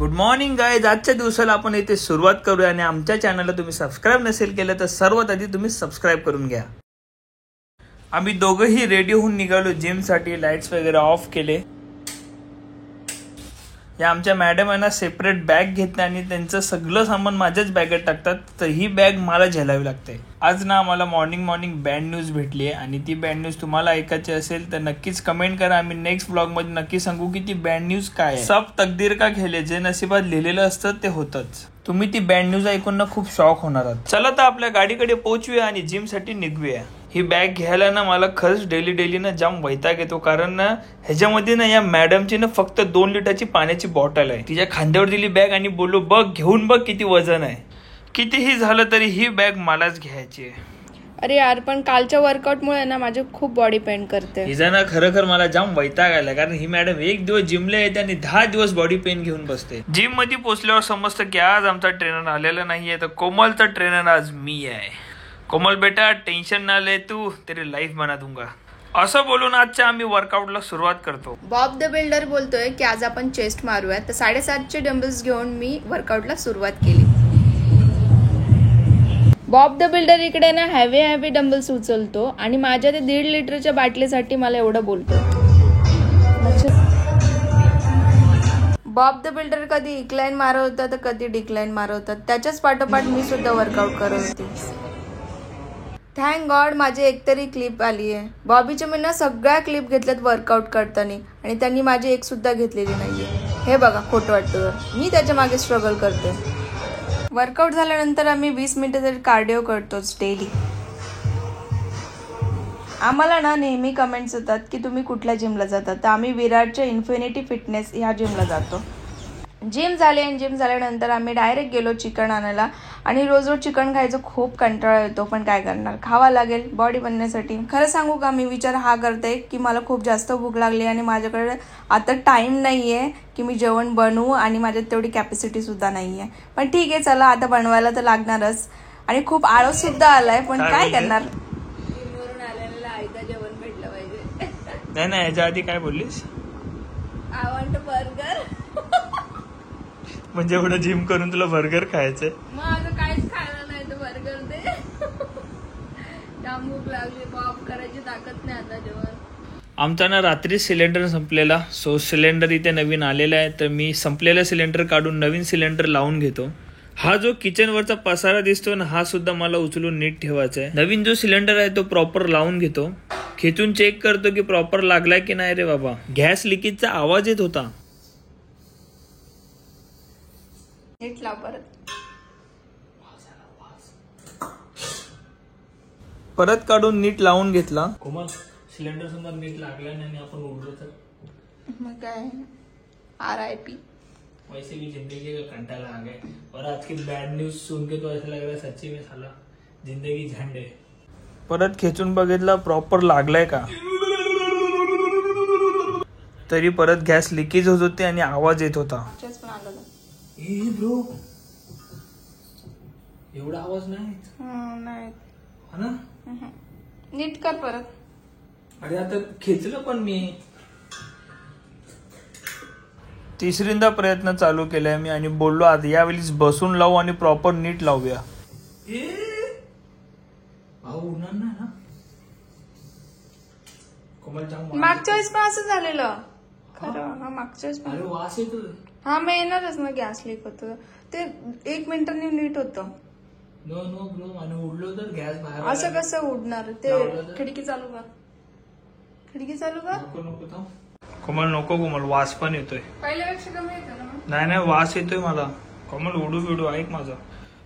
Good morning guys. आजच्या दिवसाला आपण इथे सुरुवात करूया आणि आमच्या चॅनलला तुम्ही सबस्क्राईब नसेल केलं तर सर्वात आधी तुम्ही सबस्क्राईब करून घ्या. आम्ही दोघंही रेडी होऊन निघालो जिमसाठी. लाईट्स वगैरे ऑफ केले. या आमच्या मॅडम यांना सेपरेट बॅग घेतली आणि त्यांचं सगळं सामान माझ्याच बॅगेत टाकतात, तर ही बॅग मला झेलावी लागते. आज ना आम्हाला मॉर्निंग बॅड न्यूज भेटली आहे आणि ती बॅड न्यूज तुम्हाला ऐकायची असेल तर नक्कीच कमेंट करा. आम्ही नेक्स्ट ब्लॉग मध्ये नक्की सांगू की ती बॅड न्यूज काय आहे. सब तकदीर का खेळ, जे नशिबात लिहिलेलं असतं ते होतच. तुम्ही ती बॅड न्यूज ऐकून ना खूप शॉक होणार आहात. चला तर आपल्या गाडीकडे पोहोचूया आणि जिम साठी निघूया. ही बॅग घ्यायला ना मला खरंच डेली ना जाम वैताग येतो, कारण ना ह्याच्यामध्ये ना या मॅडमची ना फक्त 2 लिटरची पाण्याची बॉटल आहे. तिच्या खांद्यावर दिली बॅग आणि बोललो बघ घेऊन बघ किती वजन आहे. कितीही झालं तरी ही बॅग मलाच घ्यायची आहे. अरे यार, पण कालच्या वर्कआउटमुळे ना माझी खूप बॉडी पेन करते. हिचा ना खरं मला जाम वैताग आला, कारण ही मॅडम 1 दिवस जिमला येते आणि 10 दिवस बॉडी पेन घेऊन बसते. जिम मध्ये पोहोचल्यावर समजतं की आज आमचा ट्रेनर आलेला नाहीये, तर कोमलचा ट्रेनर आज मी आहे. कोमल बेटा टेन्शन ना ले, तू तेरी लाईफ बना दूंगा. असं बोलून आजच्या आम्ही वर्कआउटला सुरुवात करतो. बॉब द बिल्डर बोलतोय की आज आपण चेस्ट मारूया, तर 7.5चे डंबल्स घेऊन मी वर्कआउटला सुरुवात केली. बॉब द बिल्डर इकडे ना हॅवी डंबल्स उचलतो आणि माझ्या ते 1.5 लिटरच्या बाटलीसाठी मला एवढं बोलतो. बॉब द बिल्डर कधी इक्लाइन मारत होता तर कधी डिक्लाइन मारत होता. त्याच्याच पाठोपाठ मी सुद्धा वर्कआउट करत होती. थँक गॉड माझी एकतरी क्लिप आली आहे. बॉबीच्या मी ना सगळ्या क्लिप घेतल्यात वर्कआउट करताना आणि त्यांनी माझी एक सुद्धा घेतलेली नाहीये. हे बघा खोटं वाटतं, मी त्याच्या मागे स्ट्रगल करते. वर्कआउट झाल्यानंतर आम्ही 20 मिनिटं तरी कार्डिओ करतोच डेली. आम्हाला ना नेहमी कमेंट्स येतात की तुम्ही कुठल्या जिमला जातात, तर आम्ही विराटच्या इन्फिनिटी फिटनेस ह्या जिमला जातो. जिम झाल्यानंतर आम्ही डायरेक्ट गेलो चिकन आणायला आणि रोज चिकन खायचं खूप कंटाळा येतो, पण काय करणार, खावा लागेल बॉडी बनण्यासाठी. खरं सांगू का, मी विचार हा करते की मला खूप जास्त भूक लागली आणि माझ्याकडे आता टाइम नाही आहे की मी जेवण बनवू आणि माझ्यात तेवढी कॅपॅसिटी सुद्धा नाही आहे. पण ठीक आहे, चला आता बनवायला तर लागणारच आणि खूप आळस सुद्धा आलाय, पण काय करणार. जिमवरून आलेला आयता जेवण भेटलं पाहिजे. नाही याच्या आधी काय बोललीस? I want burger. म्हणजे एवढं जिम करून तुला बर्गर खायचंय? माझं काहीच खायला नाही तर बर्गर दे. त्या भूक लागली, पॉप करायची ताकद नाही आता जेवण. आमचा ना रात्री सिलेंडर संपलेला, सो सिलेंडर इथे नवीन आलेला आहे, तर मी संपलेला सिलेंडर काढून नवीन सिलेंडर लावून घेतो. हा जो किचनवरचा पसारा दिसतो ना, हा सुद्धा मला उचलून नीट ठेवायचा आहे. नवीन जो सिलेंडर आहे तो प्रॉपर लावून घेतो. खेचून चेक करतो की प्रॉपर लागलाय की नाही. रे बाबा, गॅस लिकेजचा आवाज येत होता. नीट लाव परत काढून नीट लावून घेतला. कोमल, सिलेंडर समजा नीट लागला नाही आणि आपण उडलो तर मग काय, RIP. वैसे भी जिंदगी का कंटाला आ गया और आज की बैड न्यूज सुन के तो ऐसा लग रहा है सच्ची में साला जिंदगी झंड है. परत खेचून बघितला प्रॉपर लागलाय का, तरी परत गॅस लिकेज होत होते आणि आवाज येत होता. ब्रो, एवढा आवाज नाही ना. नीट कर परत. अरे आता खेचलं पण मी. तिसरींदा प्रयत्न चालू केलाय मी आणि बोललो आता यावेळीच बसून लावू आणि प्रॉपर नीट लावूया. उडणार नाही ना कोमल? मागच्या वेळेस पण असं झालेलं खरं. हा मागच्या वेळेस अरे वास येतो. हा मग येणारच ना, गॅस लीक होत ते 1 मिनिटांनी नीट होतं. नो ब्रो, आणि उडलो तर गॅस बाहेर. असं कसं उडणार ते? खिडकी चालू कर. नको कोमल, नको कोमल, वास पण येतोय. पहिल्यापेक्षा कमी येतो ना. नाही वास येतोय मला. कोमल उडू ऐक माझा.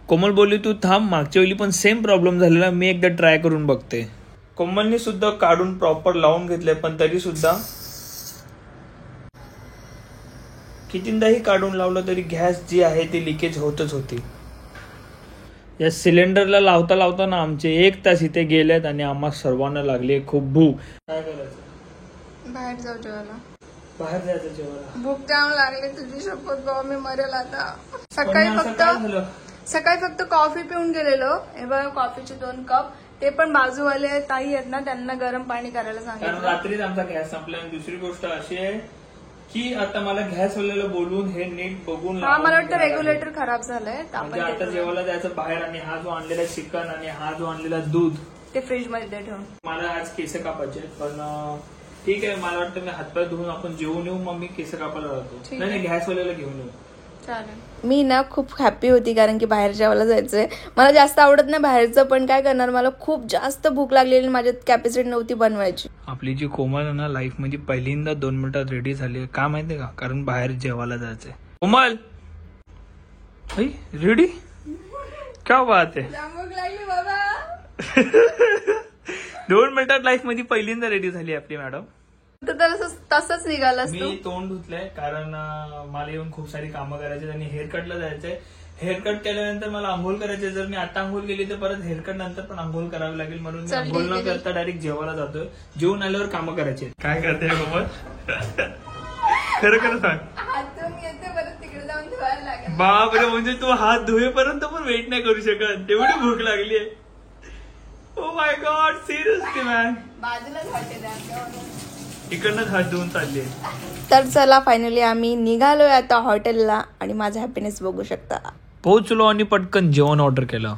कोमल बोलली तू थांब, मागच्या वेळी पण सेम प्रॉब्लेम झालेला, मी एकदा ट्राय करून बघते. कोमलनी सुद्धा काढून प्रॉपर लावून घेतलंय, पण तरी सुद्धा कितींदाही काढून लावलं तरी गॅस जी आहे ती लिकेज होतच होती. या सिलेंडरला लावता ना आमचे 1 तास इथे गेलेत आणि आम्हा सर्वांना लागली खूप भूक. काय करायचं? बाहेर जाऊ जेवायला. बाहेर जायचं जेवायला? भूक जाम लागली तुझी शपथ भाऊ, मी मरेल आता. सकाळी फक्त कॉफी पिऊन गेलेलो. हे बघा कॉफीचे 2 कप, ते पण बाजूवाले ताई आहेत ना त्यांना गरम पाणी करायला सांगितलं. कारण रात्रीच आमचा गॅस संपला. आणि दुसरी गोष्ट अशी आहे की आता मला गॅस वाल्याला बोलून हे नीट बघून हा मला वाटतं रेग्युलेटर खराब झालंय म्हणजे आता जेवायला जायचं बाहेर आणि हा जो आणलेला चिकन आणि हा जो आणलेला दूध ते फ्रीज मध्ये ठेवून. मला आज केस कापायचे पण ठीक आहे. मला वाटतं मी हातपाय धुवून आपण जेवून येऊ मग मी केस कापायला जातो. नाही गॅस वाल्याला घेऊन येऊ. मी ना खूप हॅपी होती कारण की बाहेर जेवायला जायचंय. मला जास्त आवडत नाही बाहेरचं पण काय करणार मला खूप जास्त भूक लागलेली माझ्यात कॅपॅसिटी नव्हती बनवायची. आपली जी कोमल ना लाईफ मध्ये पहिल्यांदा 2 मिनिटात रेडी झाली का माहितीये का कारण बाहेर जेवायला जायचंय. कोमल रेडी क्या बात आहे. भूक लागली बाबा. 2 मिनिटात लाईफ मध्ये पहिल्यांदा रेडी झाली आपली मॅडम. तसंच निघाला. मी तोंड धुतलंय कारण मला येऊन खूप सारी कामं करायची आणि हेअरकटला जायचंय. हेअरकट केल्यानंतर मला आंघोळ करायचे. जर मी आता आंघोळ केली तर परत हेअरकट नंतर पण आंघोळ करावी लागेल म्हणून मी आंघोळ न करता डायरेक्ट जेवायला जातोय. जेवून आल्यावर कामं करायचे. काय करते खरं खरं सांग. तिकडे जाऊन बापरे म्हणजे तू हात धुवेपर्यंत पण वेट नाही करू शकत तेवढी भूक लागली आहे. Oh my god seriously man. इकडनंच हात धुवून चालले. तर चला फायनली आम्ही निघालोय आता हॉटेलला आणि माझा हॅपीनेस बघू शकता. पोहोचलो आणि पटकन जेवण ऑर्डर केलं.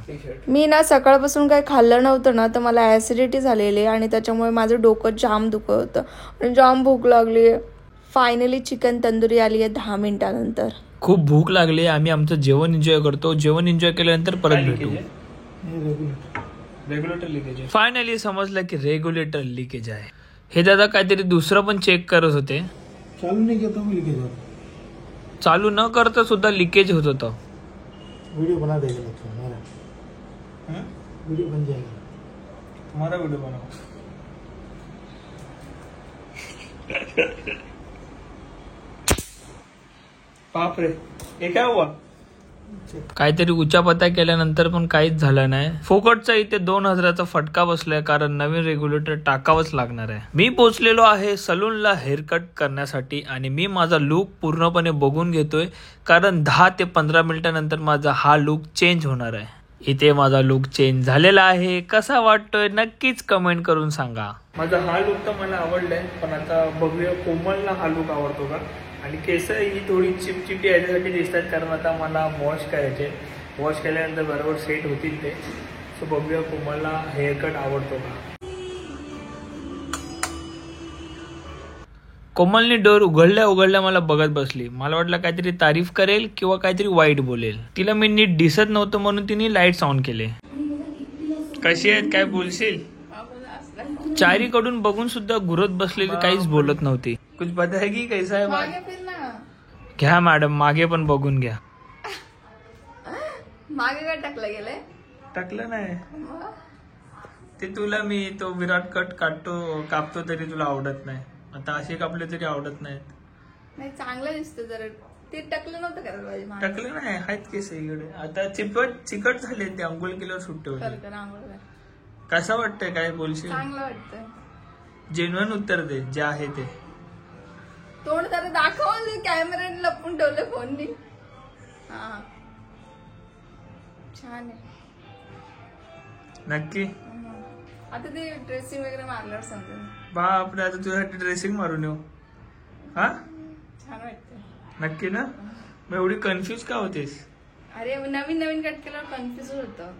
मी ना सकाळपासून काही खाल्लं नव्हतं ना तर मला ऍसिडिटी झालेली आणि त्याच्यामुळे माझं डोकं जाम दुखत होतं आणि जाम भूक लागली. फायनली चिकन तंदुरी आली आहे 10 मिनिटानंतर. खूप भूक लागली. आम्ही आमचं जेवण एन्जॉय करतो. जेवण एन्जॉय केल्यानंतर परत भेटू. Regulator leakage. फायनली समजलं की रेग्युलेटर लिकेज आहे. हे दादा काहीतरी दुसरं पण चेक करत होते. चालू नहीं किया तो भी लीकेज होता. चालू न करता सुद्धा लिकेज होत होतं. वीडियो बना देगा लगता है हमारा. वीडियो बन जाएगा. तुम्हारा वीडियो बनाओ. बाप रे हे काय हुआ. काहीतरी उचापत्या केल्यानंतर पण काहीच झालं नाही. फोकटचा इथे 2000चा फटका बसलाय कारण नवीन रेग्युलेटर टाकावंच लागणार आहे. मी पोहोचलेलो आहे सलूनला हेअरकट करण्यासाठी आणि मी माझा लुक पूर्णपणे बघून घेतोय कारण 10 ते 15 मिनिटांनंतर माझा हा लुक चेंज होणार आहे. इथे माझा लुक चेंज झालेला आहे. कसा वाटतोय नक्कीच कमेंट करून सांगा. माझा हा लुक तर मला आवडलाय पण आता बघूया कोमलला हा लुक आवडतो का. आणि केस ही थोडी चिपचिपी याच्यासाठी दिसतात कारण आता मला वॉश करायचे. वॉश केल्यानंतर बरोबर सेट होतील ते. सो बघूया कोमलला हेअरकट आवडतो का. कोमलने डोर उघडल्या मला बघत बसली. मला वाटलं काहीतरी तारीफ करेल किंवा काहीतरी वाईट बोलेल. तिला मी नीट दिसत नव्हतं म्हणून तिने लाईट्स ऑन केले. कशी आहेत काय बोलशील. चारीकडून बघून सुद्धा घुरत बसलेली काहीच बोलत नव्हती. कुछ पता है की कैसा है. घ्या मॅडम मागे पण बघून घ्या. मागे काय टाकलं गेलंय. टाकलं नाही ते तुला मी तो विराट कट कापतो तरी तुला आवडत नाही. आता असे कापले तरी आवडत नाहीत. नाही चांगलं दिसतं जरा. ते टाकलं नव्हतं करायला पाहिजे. टाकलं नाही आहेत केस इकडे. आता चिकट झाले ते अंघोळ केल्यावर सुट्टे होते. कसं वाटतंय काय बोलशील. चांगलं वाटतंय. जेन्युइन उत्तर दे जे आहे ते. तोंड जरा दाखव. कॅमेऱ्याने लपून ठेवलं फोननी. हा छान आहे नक्की. आता ते ड्रेसिंग वगैरे मारल्यावर समजेल. बापरे आता तुझ्यासाठी ड्रेसिंग मारून येऊ. हा छान वाटतं नक्की ना. मग एवढी कन्फ्युज का होतेस. अरे नवीन कट केल्यावर कन्फ्युज होतं.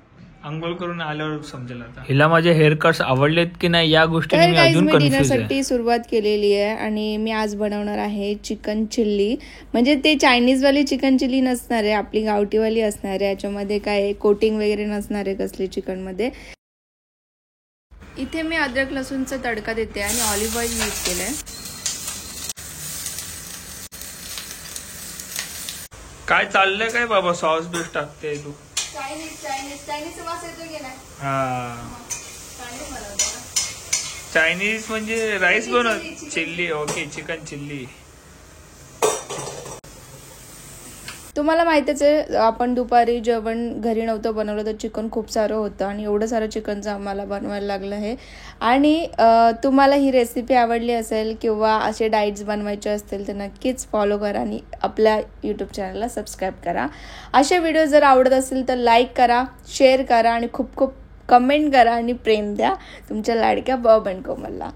अंघोळ करून आल्यावर समजेल. आता हिला माझे हेअर कट्स आवडलेत की नाही या गोष्टी मी अजून कन्फ्युज आहे. सुरुवात केलेली आहे आणि मी आज बनवणार आहे चिकन चिल्ली. म्हणजे ते चायनीज वाली चिकन चिल्ली नसणार आहे आपली गावठीवाली असणार आहे. याच्यामध्ये काय कोटिंग वगैरे नसणार आहे कसली चिकन मध्ये. इथे मी अद्रक लसूणचा तडका देते आणि ऑलिव्ह ऑइल यूज केलंय. काय चाललंय काय बाबा सॉस बेस टाकते तू. चायनीज म्हणजे राईस बनवत चिल्ली. Okay chicken chilli. तुम्हाला माहितीच आहे आपण दुपारी जेवण घरी नव्हतं बनवलं तर चिकन खूप सारं होतं आणि एवढं सारं चिकनचं आम्हाला बनवायला लागलं आहे. आणि तुम्हाला ही रेसिपी आवडली असेल किंवा असे डाएट्स बनवायचे असतील तर नक्कीच फॉलो करा आणि आपल्या यूट्यूब चॅनलला सबस्क्राईब करा. असे व्हिडिओ जर आवडत असतील तर लाईक करा, शेअर करा आणि खूप खूप कमेंट करा आणि प्रेम द्या तुमच्या लाडक्या बॉब अँड कोमलला.